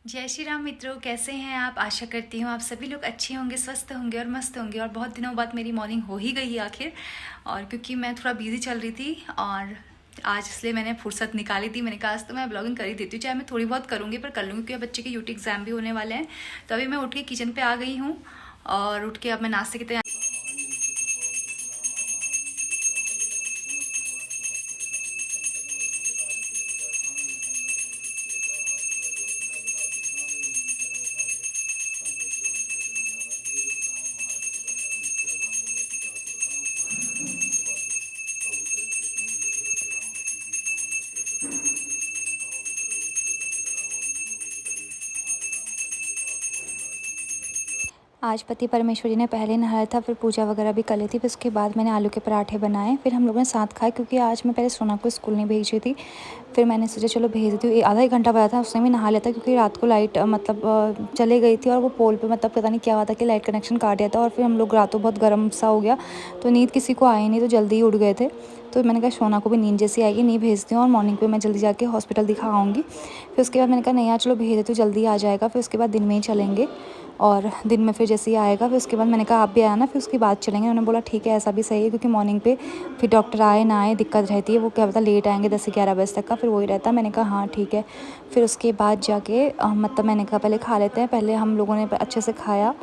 जय श्री राम मित्रों, कैसे हैं आप। आशा करती हूँ आप सभी लोग अच्छे होंगे, स्वस्थ होंगे और मस्त होंगे। और बहुत दिनों बाद मेरी मॉर्निंग हो ही गई है आखिर। और क्योंकि मैं थोड़ा बिजी चल रही थी और आज इसलिए मैंने फुर्सत निकाली थी। मैंने कहा आज तो मैं ब्लॉगिंग कर ही देती हूँ, चाहे मैं थोड़ी बहुत करूँगी पर कर लूँगी, क्योंकि बच्चे के यूटी एग्जाम भी होने वाले हैं। तो अभी मैं उठ के किचन पर आ गई हूँ और उठ के अब मैं नाश्ते की तैयारी। आज पति परमेश्वरी ने पहले नहाया था, फिर पूजा वगैरह भी कर ली थी। फिर उसके बाद मैंने आलू के पराठे बनाए, फिर हम लोगों ने साथ खाए, क्योंकि आज मैं पहले सोना को स्कूल नहीं भेज रही थी। फिर मैंने सोचा चलो भेज देती हूँ। आधा एक घंटा बचा था, उसने भी नहा लिया था, क्योंकि रात को लाइट चले गई थी और वो पोल पे पता नहीं क्या हुआ था कि लाइट कनेक्शन काट दिया था। और फिर हम लोग रातों बहुत गर्म सा हो गया, तो नींद किसी को आई नहीं, तो जल्दी ही उठ गए थे। तो मैंने कहा सोना को भी नींद जैसी आएगी, नहीं भेजती हूँ और मॉर्निंग पे मैं जल्दी जाके हॉस्पिटल दिखा आऊँगी। फिर उसके बाद मैंने कहा नहीं यार चलो भेज देती हूँ, जल्दी आ जाएगा। फिर उसके बाद दिन में ही चलेंगे और दिन में फिर जैसे ही आएगा, फिर उसके बाद मैंने कहा आप भी आना, फिर उसके बाद चलेंगे। उन्होंने बोला ठीक है, ऐसा भी सही है, क्योंकि मॉर्निंग पे फिर डॉक्टर आए ना आए दिक्कत रहती है। वो क्या पता लेट आएंगे 10 से 11 बजे तक का, फिर वही रहता। मैंने कहा हाँ ठीक है। फिर उसके बाद जाके मैंने कहा पहले खा लेते हैं। पहले हम लोगों ने अच्छे से खाया।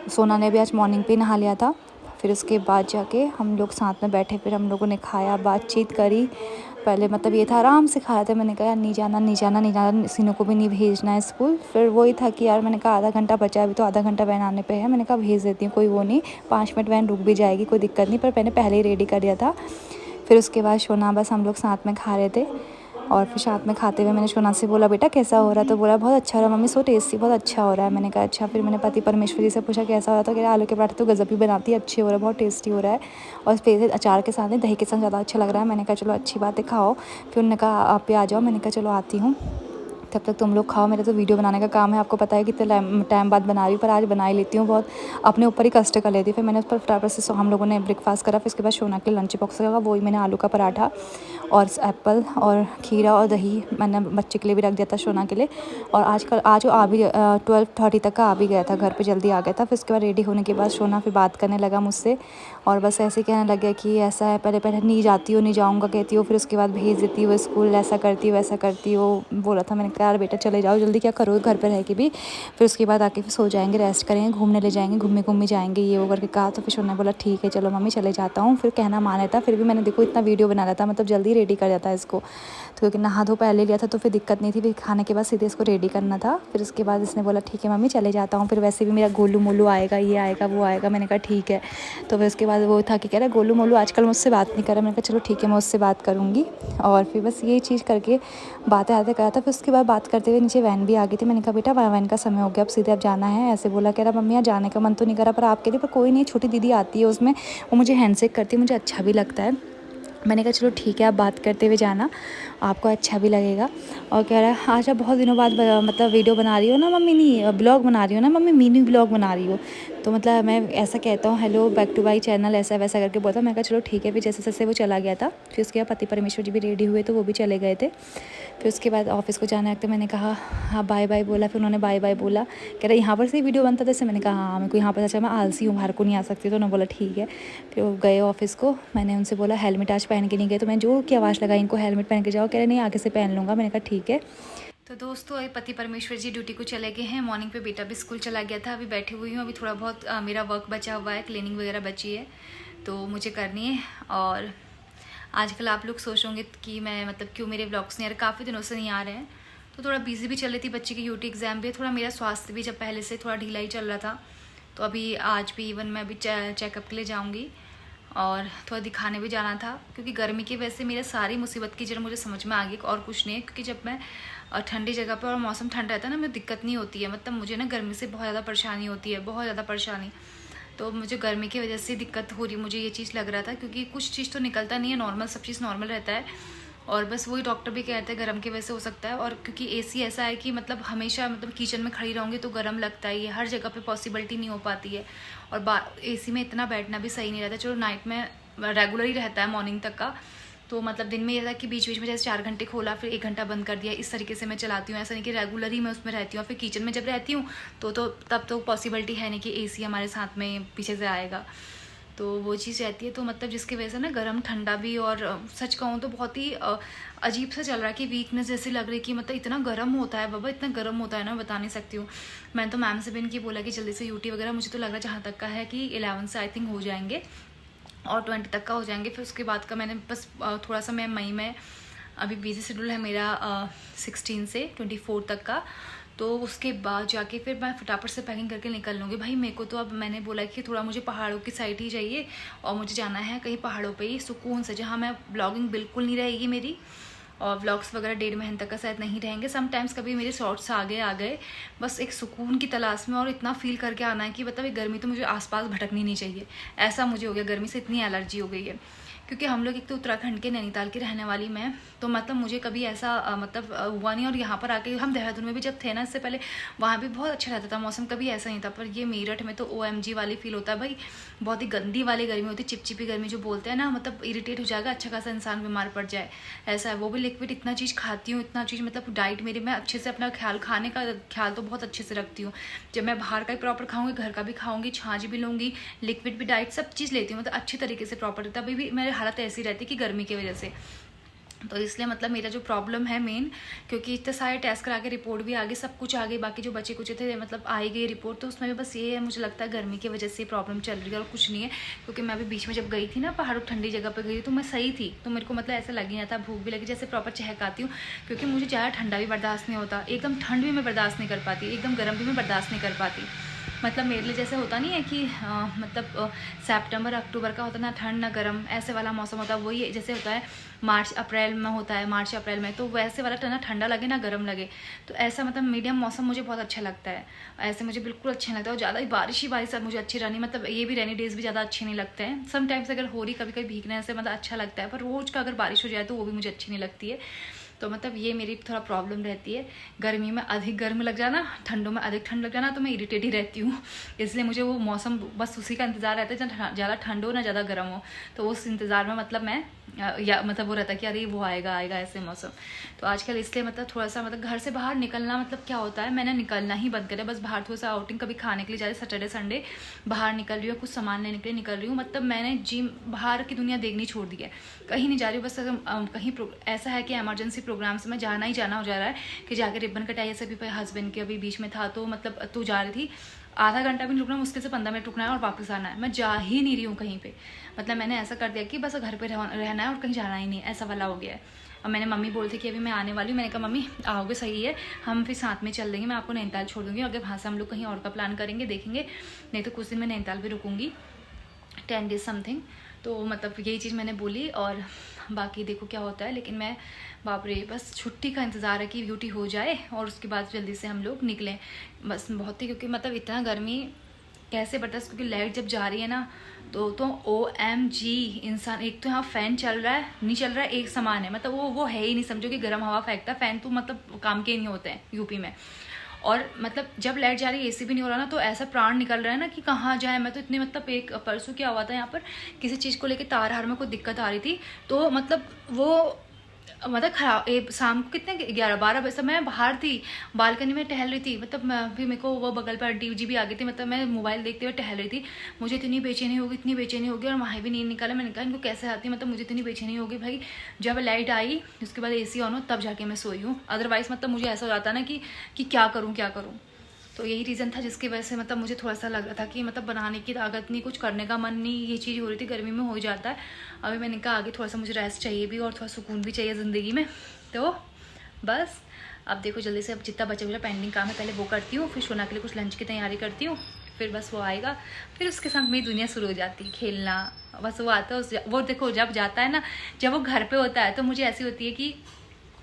सोना ने भी आज मॉर्निंग पे नहा लिया था। फिर उसके बाद जाके हम लोग साथ में बैठे, फिर हम लोगों ने खाया, बातचीत करी। पहले ये था आराम से खाया था। मैंने कहा यार नहीं जाना नहीं जाना नहीं जाना, सीनों को भी नहीं भेजना है स्कूल। फिर वही था कि यार मैंने कहा आधा घंटा बचा है, अभी तो आधा घंटा वैन आने पे है। मैंने कहा भेज देती हूँ, कोई वो नहीं, 5 मिनट वैन रुक भी जाएगी, कोई दिक्कत नहीं। पर मैंने पहले ही रेडी कर दिया था। फिर उसके बाद सोना बस हम लोग साथ में खा रहे थे। और फिर साथ में खाते हुए मैंने सोना से बोला बेटा कैसा हो रहा है, तो बोला बहुत अच्छा हो रहा है मम्मी, सो टेस्टी, बहुत अच्छा हो रहा है। मैंने कहा अच्छा। फिर मैंने पति परमेश्वरी से पूछा कैसा हो रहा था, कि आलू के पराठे तो गजब ही बनाती है, अच्छे हो रहा है, बहुत टेस्टी हो रहा है। और फिर अचार के साथ नहीं, दही के साथ ज़्यादा अच्छा लग रहा है। मैंने कहा चलो अच्छी बात है, खाओ। फिर उन्होंने कहा आप भी आ जाओ। मैंने कहा चलो आती हूँ, तब तक तुम लोग खाओ। मेरा तो वीडियो बनाने का काम है, आपको पता है कितने टाइम बाद बना रही हूँ, पर आज बना ही लेती हूँ। बहुत अपने ऊपर ही कष्ट कर लेती हूँ। फिर मैंने उस पर फटाफट से हम लोगों ने ब्रेकफास्ट करा। फिर उसके बाद सोना के लंच बॉक्स लगा, वही मैंने आलू का पराठा और एप्पल और खीरा और दही मैंने बच्चे के लिए भी रख दिया था, सोना के लिए। और आज वो आ भी 12:30 तक का आ भी गया था, घर पे जल्दी आ गया था। फिर उसके बाद रेडी होने के बाद सोना फिर बात करने लगा मुझसे, और बस ऐसे कहने लग गया कि ऐसा है, पहले पहले नहीं जाती हो, नहीं जाऊँगा कहती हो, फिर उसके बाद भेज देती हो स्कूल, ऐसा करती हो वैसा करती हो, बोला था। मैंने कहा यार बेटा चले जाओ जल्दी, क्या करोगे घर पर रह के भी। फिर उसके बाद आके फिर सो जाएंगे, रेस्ट करेंगे, घूमने ले जाएंगे, घूमने जाएंगे, ये वो करके कहा। तो फिर सोना बोला ठीक है चलो मम्मी चले जाता हूँ। फिर कहना मान लेता। फिर भी मैंने देखो इतना वीडियो बना लिया था, जल्दी रेडी कर दिया था इसको। तो क्योंकि नहा धो पहले लिया था तो फिर दिक्कत नहीं थी, फिर खाने के बाद सीधे इसको रेडी करना था। फिर उसके बाद इसने बोला ठीक है मम्मी चले जाता हूँ। फिर वैसे भी मेरा गोलू मोलू आएगा, ये आएगा वो आएगा। मैंने कहा ठीक है। तो फिर उसके बाद वो था कि कह रहा गोलू मोलू आजकल मुझसे बात नहीं कर रहा। मैंने कहा चलो ठीक है मैं उससे बात करूँगी। और फिर बस ये चीज़ करके बातें आते करा था। फिर उसके बाद बात करते हुए नीचे वैन भी आ गई थी। मैंने कहा बेटा वैन का समय हो गया, अब सीधे अब जाना है। ऐसे बोला, कह रहा मम्मी यार जाने का मन तो नहीं करा, पर आप कह रही पर कोई नहीं, छोटी दीदी आती है उसमें, वो मुझे हैंडशेक करती है, मुझे अच्छा भी लगता है। मैंने कहा चलो ठीक है, आप बात करते हुए जाना, आपको अच्छा भी लगेगा। और कह रहा है आज आप बहुत दिनों बाद वीडियो बना रही हो ना मम्मी, नहीं ब्लॉग बना रही हो ना मम्मी, मिनी ब्लॉग बना रही हो। तो मैं ऐसा कहता हूँ hello back to my channel, ऐसा वैसा करके बोलता। मैं कहा चलो ठीक है। फिर जैसे जैसे वो चला गया था, फिर उसके बाद पति परमेश्वर जी भी रेडी हुए तो वो भी चले गए थे। फिर उसके बाद ऑफिस को जाने लगते मैंने कहा हाँ बाय बाय बोला। फिर उन्होंने बाय बाय बोला। कह रहा यहाँ पर से वीडियो बनता था जैसे। मैंने कहा हाँ मेरे को यहाँ पर, अच्छा मैं आलसी हूँ, बाहर को नहीं आ सकती। तो उन्होंने बोला ठीक है। फिर वो गए ऑफिस को। मैंने उनसे बोला हेलमेट आज पहन के नहीं गए, तो मैं जो की आवाज़ लगाई इनको हेलमेट पहन के जाओ। कह रहे नहीं आगे से पहन लूँगा। मैंने कहा ठीक है। तो दोस्तों अभी पति परमेश्वर जी ड्यूटी को चले गए हैं। मॉर्निंग पे बेटा भी स्कूल चला गया था। अभी बैठी हुई हूँ, अभी थोड़ा बहुत मेरा वर्क बचा हुआ है, क्लीनिंग वगैरह बची है तो मुझे करनी है। और आजकल आप लोग सोचोगे कि मैं क्यों मेरे व्लॉग्स नहीं आ रहे, काफ़ी दिनों से नहीं आ रहे हैं। तो थोड़ा बिजी भी चल रही थी, बच्चे की यूटी एग्ज़ाम भी, थोड़ा मेरा स्वास्थ्य भी जब पहले से थोड़ा ढीला ही चल रहा था। तो अभी आज भी इवन मैं अभी चेकअप के लिए जाऊँगी और थोड़ा दिखाने भी जाना था, क्योंकि गर्मी की वजह से मेरा सारी मुसीबत की जड़ मुझे समझ में आ गई और कुछ नहीं है। क्योंकि जब मैं ठंडी जगह पर और मौसम ठंडा रहता है ना, मुझे दिक्कत नहीं होती है। मुझे ना गर्मी से बहुत ज़्यादा परेशानी होती है, बहुत ज़्यादा परेशानी। तो मुझे गर्मी की वजह से दिक्कत हो रही, मुझे ये चीज़ लग रहा था, क्योंकि कुछ चीज़ तो निकलता नहीं है नॉर्मल, सब चीज़ नॉर्मल रहता है। और बस वही डॉक्टर भी कहते हैं गर्म की वजह से हो सकता है। और क्योंकि एसी ऐसा है कि हमेशा किचन में खड़ी रहूँगी तो गर्म लगता ही है, हर जगह पे पॉसिबिलिटी नहीं हो पाती है। और एसी में इतना बैठना भी सही नहीं रहता। चलो नाइट में रेगुलर ही रहता है मॉर्निंग तक का, तो मतलब दिन में ये था कि बीच बीच में जैसे 4 घंटे खोला फिर 1 घंटा बंद कर दिया, इस तरीके से मैं चलाती हूँ। ऐसा नहीं कि रेगुलर ही मैं उसमें रहती हूँ। फिर किचन में जब रहती हूँ तो तब तो पॉसिबिलिटी है नहीं कि AC हमारे साथ में पीछे से आएगा, तो वो चीज़ रहती है। तो मतलब जिसकी वजह से ना गर्म ठंडा भी, और सच कहूँ तो बहुत ही अजीब सा चल रहा है कि वीकनेस जैसी लग रही है कि मतलब इतना गर्म होता है बाबा, इतना गर्म होता है ना, बता नहीं सकती हूँ। मैंने तो मैम से भी इनकी बोला कि जल्दी से यूटी वगैरह, मुझे तो लग रहा है जहाँ तक का है कि 11 से आई थिंक हो जाएंगे और 20 तक का हो जाएंगे। फिर उसके बाद का मैंने बस थोड़ा सा मैं मई में, अभी बिजी शेड्यूल है मेरा 16 से 24 तक का, तो उसके बाद जाके फिर मैं फटाफट से पैकिंग करके निकल लूँगी। भाई मेरे को तो अब मैंने बोला कि थोड़ा मुझे पहाड़ों की साइड ही चाहिए, और मुझे जाना है कहीं पहाड़ों पे ही सुकून से, जहाँ मैं ब्लॉगिंग बिल्कुल नहीं रहेगी मेरी, और व्लॉग्स वगैरह 1.5 महीने तक का शायद नहीं रहेंगे। समटाइम्स कभी मेरे शॉर्ट्स आ गए, बस एक सुकून की तलाश में, और इतना फील करके आना है कि मतलब ये गर्मी तो मुझे आसपास भटकनी नहीं चाहिए, ऐसा मुझे हो गया। गर्मी से इतनी एलर्जी हो गई है, क्योंकि हम लोग एक तो उत्तराखंड के नैनीताल की रहने वाली मैं, तो मतलब मुझे कभी ऐसा हुआ नहीं। और यहाँ पर आके हम देहरादून में भी जब थे ना इससे पहले, वहाँ भी बहुत अच्छा रहता था मौसम, कभी ऐसा नहीं था। पर ये मेरठ में तो OMG वाली फील होता है भाई, बहुत ही गंदी वाली गर्मी होती है, चिपचिपी गर्मी जो बोलते हैं ना, मतलब इरिटेट हो जाएगा, अच्छा खासा इंसान बीमार पड़ जाए, ऐसा है। वो भी लिक्विड इतना चीज़ खाती हूँ, इतना चीज़, मतलब डाइट मेरी, मैं अच्छे से अपना खाने का ख्याल तो बहुत अच्छे से रखती हूँ। जब मैं बाहर का ही प्रॉपर खाऊंगी, घर का भी खाऊंगी, छाछ भी लूँगी, लिक्विड भी, डाइट सब चीज़ लेती हूँ, मतलब अच्छी तरीके से प्रॉपर। तभी भी मेरी हालत ऐसी रहती है कि गर्मी की वजह से, तो इसलिए मतलब मेरा जो प्रॉब्लम है मेन, क्योंकि इतने सारे टेस्ट करा के रिपोर्ट भी आ गई, सब कुछ आ गई, बाकी जो बचे कुछ थे मतलब आई गई रिपोर्ट, तो उसमें भी बस ये है, मुझे लगता है गर्मी की वजह से प्रॉब्लम चल रही है और कुछ नहीं है। क्योंकि मैं अभी बीच में जब गई थी ना पहाड़ों ठंडी जगह पर गई तो मैं सही थी, तो मेरे को मतलब ऐसा लग ही नहीं था, भूख भी लगी, जैसे प्रॉपर चहकाती हूँ, क्योंकि मुझे ज़्यादा ठंडा भी बर्दाश्त नहीं होता, एकदम ठंड भी मैं बर्दाश्त नहीं कर पाती, एकदम गर्म भी मैं बर्दाश्त नहीं कर पाती। मतलब मेरे लिए जैसे होता नहीं है कि मतलब सितंबर अक्टूबर का होता है ना ठंड ना गर्म, ऐसे वाला मौसम होता है, वही जैसे होता है मार्च अप्रैल में होता है, मार्च अप्रैल में, तो वैसे वाला ना ठंडा लगे ना गर्म लगे, तो ऐसा मतलब मीडियम मौसम मुझे बहुत अच्छा लगता है। ऐसे मुझे बिल्कुल अच्छा नहीं लगता, और ज़्यादा ही बारिश सब मुझे अच्छी रहनी, मतलब ये भी रेनी डेज भी ज़्यादा अच्छे नहीं लगते हैं। समटाइम्स अगर हो रही कभी कभी भीगने से मतलब अच्छा लगता है, पर रोज़ का अगर बारिश हो जाए तो वो भी मुझे अच्छी नहीं लगती है। तो मतलब ये मेरी थोड़ा प्रॉब्लम रहती है, गर्मी में अधिक गर्म लग जाना, ठंडों में अधिक ठंड लग जाना, तो मैं इरिटेट ही रहती हूँ। इसलिए मुझे वो मौसम बस उसी का इंतज़ार रहता है, जहाँ ज़्यादा ठंड हो ना ज़्यादा गर्म हो, तो उस इंतज़ार में मतलब मैं या मतलब वो रहता है कि अरे वो आएगा ऐसे मौसम। तो आजकल इसलिए मतलब थोड़ा सा मतलब घर से बाहर निकलना, मतलब क्या होता है, मैंने निकलना ही बंद करा, बस बाहर थोड़ा सा आउटिंग कभी खाने के लिए जा रही, सैटरडे संडे बाहर निकल रही हूँ, कुछ सामान लेने के लिए निकल रही हूँ, मतलब मैंने जिम बाहर की दुनिया देखनी छोड़ दी है, कहीं नहीं जा रही हूँ। बस कहीं ऐसा है कि इमरजेंसी प्रोग्राम से मैं जाना ही जाना हो जा रहा है कि जाके रिबन कटाई, ऐसे भी हस्बैंड के अभी बीच में था, तो मतलब तो जा रही थी, आधा घंटा भी नहीं रुकना, मुश्किल से 15 मिनट रुकना है और वापस आना है, मैं जा ही नहीं रही हूँ कहीं पे। मतलब मैंने ऐसा कर दिया कि बस घर पे रहना है और कहीं जाना ही नहीं, ऐसा वाला हो गया है। और मैंने मम्मी बोलती कि अभी मैं आने वाली हूँ, मैंने कहा मम्मी आओगे सही है, हम फिर साथ में चल देंगे, मैं आपको नैनीताल छोड़ दूँगी, अगर वहाँ से हम लोग कहीं और का प्लान करेंगे देखेंगे, नहीं तो कुछ दिन मैं नैनीताल भी रुकूँगी 10 डेज समथिंग। तो मतलब यही चीज़ मैंने बोली, और बाकी देखो क्या होता है। लेकिन मैं बाप रे, बस छुट्टी का इंतज़ार है कि ड्यूटी हो जाए और उसके बाद जल्दी से हम लोग निकलें, बस बहुत ही, क्योंकि मतलब इतना गर्मी कैसे बर्दाश्त, क्योंकि लाइट जब जा रही है ना तो OMG इंसान, एक तो यहाँ फ़ैन चल रहा है नहीं चल रहा है एक समान है, मतलब वो है ही नहीं, समझो कि गर्म हवा फेंकता है फ़ैन, तो मतलब काम के नहीं होते हैं यूपी में। और मतलब जब लाइट जा रही है AC भी नहीं हो रहा ना, तो ऐसा प्राण निकल रहा है ना कि कहाँ जाए। मैं तो इतने मतलब एक परसों क्या हुआ था, यहाँ पर किसी चीज़ को लेके तार हार में कोई दिक्कत आ रही थी, तो मतलब वो मतलब खराब, शाम को कितने 11-12 बजे मैं बाहर थी, बालकनी में टहल रही थी, मतलब फिर मेरे को वो बगल पर आंटी जी भी आ गई थी, मतलब मैं मोबाइल देखते हुए टहल रही थी, मुझे इतनी बेचैनी होगी और वहाँ भी नींद निकाला। मैंने कहा इनको कैसे आती है, मतलब मुझे इतनी बेचैनी होगी भाई, जब लाइट आई उसके बाद AC ऑन हो तब जाके मैं सोई हूँ, अदरवाइज़ मतलब मुझे ऐसा हो जाता ना कि क्या करूँ। तो यही रीज़न था जिसकी वजह से मतलब मुझे थोड़ा सा लग रहा था कि मतलब बनाने की ताकत नहीं, कुछ करने का मन नहीं, ये चीज़ हो रही थी, गर्मी में हो ही जाता है। अभी मैंने कहा आगे थोड़ा सा मुझे रेस्ट चाहिए भी और थोड़ा सुकून भी चाहिए ज़िंदगी में, तो बस अब देखो जल्दी से अब जितना बचा हुआ पेंडिंग काम है पहले वो करती हूँ, फिर सोना के लिए कुछ लंच की तैयारी करती हूँ, फिर बस वो आएगा, फिर उसके साथ मेरी दुनिया शुरू हो जाती है, खेलना, बस वो आता है वो देखो जब जाता है ना, जब वो घर पर होता है तो मुझे ऐसी होती है कि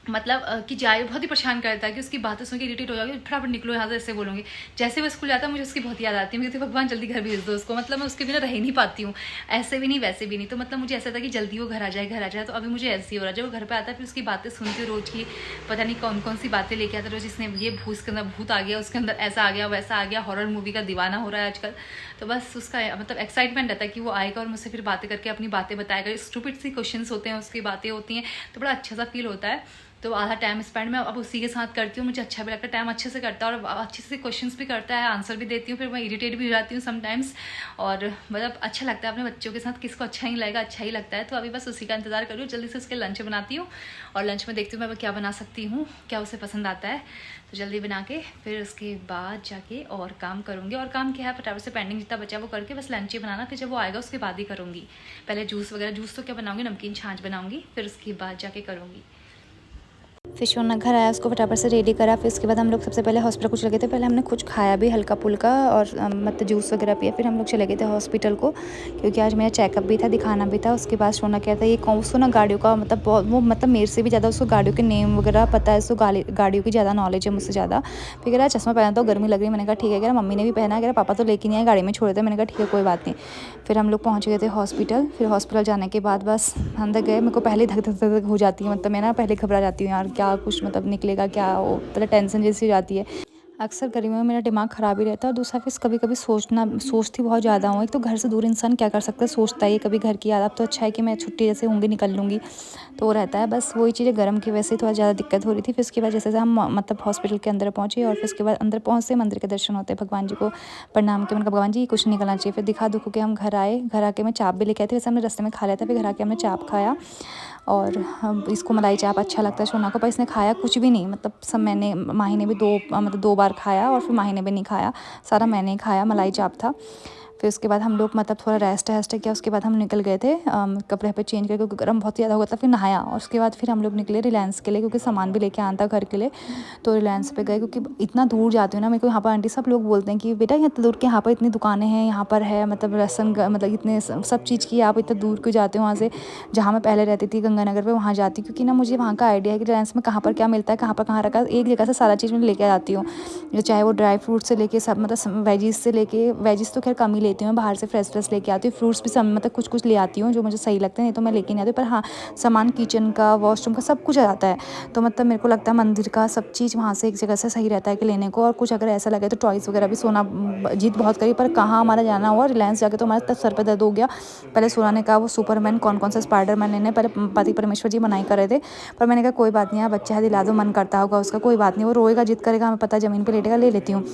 मतलब कि जाए, बहुत ही परेशान करता है कि उसकी बातें सुन के इरिटेट हो जाओगे, फटाफट निकलो यहाँ से, ऐसे बोलूँगी। जैसे वो स्कूल जाता है मुझे उसकी बहुत याद आती है, मुझे भगवान जल्दी घर भेज दो उसको, मतलब मैं उसके बिना रह ही नहीं पाती हूँ, ऐसे भी नहीं वैसे भी नहीं। तो मतलब मुझे ऐसा था कि जल्दी वो घर आ जाए, घर आ जाए। तो अभी मुझे ऐसे ही हो रहा है, जब वो घर पर आता है फिर उसकी बातें सुनती हूँ रोज़ की, पता नहीं कौन कौन सी बातें लेके आता है रोज़, इसने ये उसके अंदर भूत आ गया, उसके अंदर ऐसा आ गया वैसा आ गया, हॉरर मूवी का दीवाना हो रहा है आजकल। तो बस उसका मतलब एक्साइटमेंट रहता है कि वो आएगा और मुझसे फिर बातें करके अपनी बातें बताएगा। स्टूपिड सी क्वेश्चंस होते हैं, उसकी बातें होती हैं, तो बड़ा अच्छा सा फील होता है। तो आधा टाइम स्पेंड मैं अब उसी के साथ करती हूँ, मुझे अच्छा भी लगता है, टाइम अच्छे से करता है और अच्छे से क्वेश्चंस भी करता है, आंसर भी देती हूँ, फिर मैं इरिटेट भी हो जाती हूँ समटाइम्स। और मतलब अच्छा लगता है अपने बच्चों के साथ, किसको अच्छा ही लगेगा, अच्छा ही लगता है। तो अभी बस उसी का इंतजार कर रही हूँ, जल्दी से उसके लंच बनाती हूँ और लंच में देखती हूँ मैं क्या बना सकती हूँ, क्या उसे पसंद आता है। तो जल्दी बना के फिर उसके बाद जाके और काम करूँगी। और काम क्या है, फटाफट से पेंडिंग जितना बचा वो करके बस लंच ही बनाना, फिर जब वो आएगा उसके बाद ही करूँगी। पहले जूस वगैरह, जूस तो क्या बनाऊँगी, नमकीन छाछ बनाऊँगी, फिर उसके बाद जाके करूँगी। फिर शोना घर आया, उसको फटाफट से रेडी करा। फिर उसके बाद हम लोग सबसे पहले हॉस्पिटल को चले गए थे। पहले हमने कुछ खाया भी हल्का फुल्का और मतलब जूस वगैरह पिया। फिर हम लोग चले गए थे हॉस्पिटल को, क्योंकि आज मेरा चेकअप भी था, दिखाना भी था। उसके बाद शोना कहता है ये कौन, उसको ना गाड़ियों का मतलब बहुत, वो मतलब मेरे से भी ज़्यादा उसको गाड़ियों के नेम वगैरह पता है, उसको गाड़ियों की ज़्यादा नॉलेज है मुझसे ज़्यादा। फिर कह रहा चश्मा पहना तो गर्मी लग रही। मैंने कहा ठीक है। कह रहा मम्मी ने भी पहना। कह रहा पापा तो लेके नहीं आए, गाड़ी में छोड़े थे। मैंने कहा ठीक है कोई बात नहीं। फिर हम लोग पहुँच गए थे हॉस्पिटल। फिर हॉस्पिटल जाने के बाद बस अंदर गए। मेरे को पहले धक धक धक हो जाती है, मतलब मैं ना पहले घबरा जाती हूँ यार, क्या कुछ मतलब निकलेगा क्या, वो मतलब टेंशन जैसी हो जाती है। अक्सर गर्मियों में मेरा दिमाग ख़राब ही रहता है। और दूसरा फिर कभी कभी सोचती बहुत ज़्यादा हूँ। एक तो घर से दूर इंसान क्या कर सकता है, सोचता ही है कभी घर की याद। अब तो अच्छा है कि मैं छुट्टी जैसे होंगी निकल लूँगी, तो वो रहता है। बस वही चीज़ें गर्म की वजह से थोड़ा ज़्यादा दिक्कत हो रही थी। फिर उसके बाद जैसे हम मतलब हॉस्पिटल के अंदर पहुँचे और फिर उसके बाद अंदर पहुँचते मंदिर के दर्शन होते हैं, भगवान जी को प्रणाम के, मैंने कहा भगवान जी कुछ नहीं निकलना चाहिए। फिर दिखा दुखो के हम घर आए। घर आके मैं चाप भी लेके आई थी, वैसे हमने रास्ते में खा लिया था। फिर घर आके हमने चाप खाया और हम इसको मलाई चाप अच्छा लगता है शोना को, पर इसने खाया कुछ भी नहीं। मतलब सब मैंने, माही ने भी मतलब 2 बार खाया और फिर माही ने भी नहीं खाया, सारा मैंने ही खाया, मलाई चाप था। फिर उसके बाद हम लोग मतलब थोड़ा रेस्ट किया। उसके बाद हम निकल गए थे कपड़े पे चेंज करके, क्योंकि गर्म बहुत ज़्यादा हुआ था। फिर नहाया और उसके बाद फिर हम लोग निकले रिलायंस के लिए, क्योंकि सामान भी लेके आना था घर के लिए। तो रिलायंस पे गए, क्योंकि इतना दूर जाती हूँ ना, मेरे को यहाँ पर आंटी सब लोग बोलते हैं कि बेटा इतना दूर के यहाँ पर इतनी दुकानें हैं, यहाँ पर है मतलब राशन मतलब इतने सब चीज़ की, आप इतना दूर क्यों जाते हो वहाँ से, जहाँ मैं पहले रहती थी गंगानगर पे वहाँ जाती, क्योंकि ना मुझे वहाँ का आइडिया है कि रिलायंस में कहाँ पर क्या मिलता है, कहाँ पर कहाँ रखा, एक जगह से सारा चीज़ मैं लेके आती हूँ। चाहे वो ड्राई फ्रूट से लेके सब, मतलब वेजीज से लेके, वेजीज तो खैर कम ही लेती हूँ, बाहर से फ्रेश लेके आती हूँ। फ्रूट्स भी सब मतलब कुछ कुछ ले आती हूँ जो मुझे सही लगते हैं, नहीं तो मैं लेके नहीं आती। पर हाँ, सामान किचन का, वॉशरूम का सब कुछ आ जाता है। तो मतलब मेरे को लगता है मंदिर का सब चीज़ वहाँ से एक जगह से सही रहता है कि लेने को। और कुछ अगर ऐसा लगे तो टॉयज़ वगैरह भी सोना जिद बहुत करी, पर कहाँ हमारा जाना हुआ, रिलायंस जाके तो हमारा तब सर पे दर्द हो गया। पहले सोना ने कहा वो सुपरमैन कौन कौन सा स्पाइडरमैन लेने, पहले पति परमेश्वर जी मनाई कर रहे थे। पर मैंने कहा कोई बात नहीं यार, बच्चा है दिला दो, मन करता होगा उसका, कोई बात नहीं, वो रोएगा जिद करेगा, हमें पता ज़मीन पे लेटेगा, ले लेती हूँ।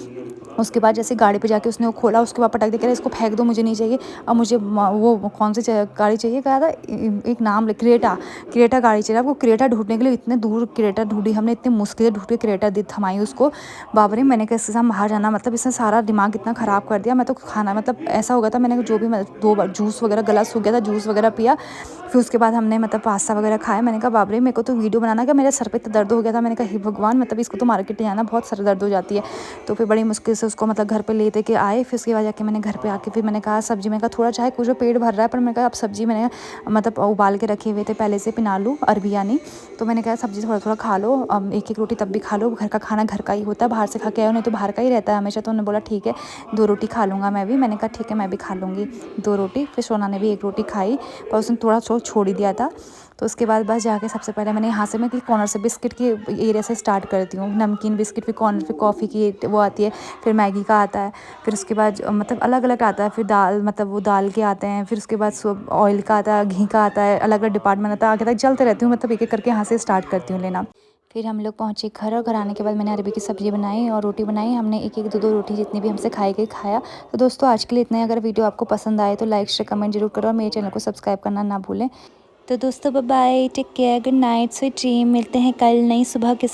उसके बाद जैसे गाड़ी पे जाके उसने वो खोला, उसके बाद पटक दे के इसको फेंक दो, मुझे नहीं चाहिए। अब मुझे वो कौन सी गाड़ी चाहिए, कहा था एक नाम क्रेटा गाड़ी चाहिए। वो क्रेटा ढूंढने के लिए इतने दूर क्रेटा ढूंढी हमने, इतने मुश्किल ढूंढ के क्रेटा दी थमाई उसको। बाबरे, मैंने कहा इसके साथ बाहर जाना, मतलब इसने सारा दिमाग इतना ख़राब कर दिया। मैं तो खाना मतलब ऐसा हो गया था, मैंने जो भी 2 बार जूस वगैरह गला सूख गया था, जूस वगैरह पिया। फिर उसके बाद हमने मतलब पास्ता वगैरह खाया। मैंने कहा बाबरे, मेरे को तो वीडियो बनाना, क्या मेरे सर पे इतना दर्द हो गया था। मैंने कहा हे भगवान, मतलब इसको तो मार्केट ले जाना, बहुत सर दर्द हो जाती है। तो फिर बड़ी मुश्किल से उसको मतलब घर पे लेते के आए। फिर उसके बाद जाके मैंने घर पे आके फिर मैंने कहा सब्जी, मैंने कहा थोड़ा चाहे कुछ पेट भर रहा है, पर मैंने कहा अब सब्जी मैंने मतलब उबाल के रखे हुए थे पहले से, पिनालू अरबी यानी। तो मैंने कहा सब्जी थोड़ा थोड़ा खा लो, एक एक रोटी तब भी खा लो, घर का खाना घर का ही होता है, बाहर से खा के आए हो, नहीं तो बाहर का ही रहता है हमेशा। तो उन्होंने बोला ठीक है 2 रोटी खा लूँगा मैं भी। मैंने कहा ठीक है मैं भी खा लूँगी 2 रोटी। फिर सोना ने भी 1 रोटी खाई, पर उसने थोड़ा छोड़ ही दिया था। तो उसके बाद बस जाके सबसे पहले मैंने यहाँ से, मैं कि कॉर्नर से बिस्किट की एरिया से स्टार्ट करती हूँ, नमकीन बिस्किट, फिर कॉर्नर पे कॉफ़ी की वो आती है, फिर मैगी का आता है, फिर उसके बाद मतलब अलग अलग आता है, फिर दाल मतलब वो दाल के आते हैं, फिर उसके बाद ऑयल का आता है, घी का आता है, अलग अलग डिपार्टमेंट आता है, आगे तक चलते रहती हूँ, मतलब एक एक करके यहाँ से स्टार्ट करती हूँ लेना। फिर हम लोग पहुँचे घर, और घर आने के बाद मैंने अरबी की सब्ज़ी बनाई और रोटी बनाई। हमने एक एक 2 रोटी जितनी भी हमसे खाई गई खाया। तो दोस्तों आज के लिए इतना ही। अगर वीडियो आपको पसंद आए तो लाइक शेयर कमेंट जरूर करो और मेरे चैनल को सब्सक्राइब करना ना भूलें। तो दोस्तों bye bye, take care, good night, sweet dream. मिलते हैं कल नई सुबह के साथ।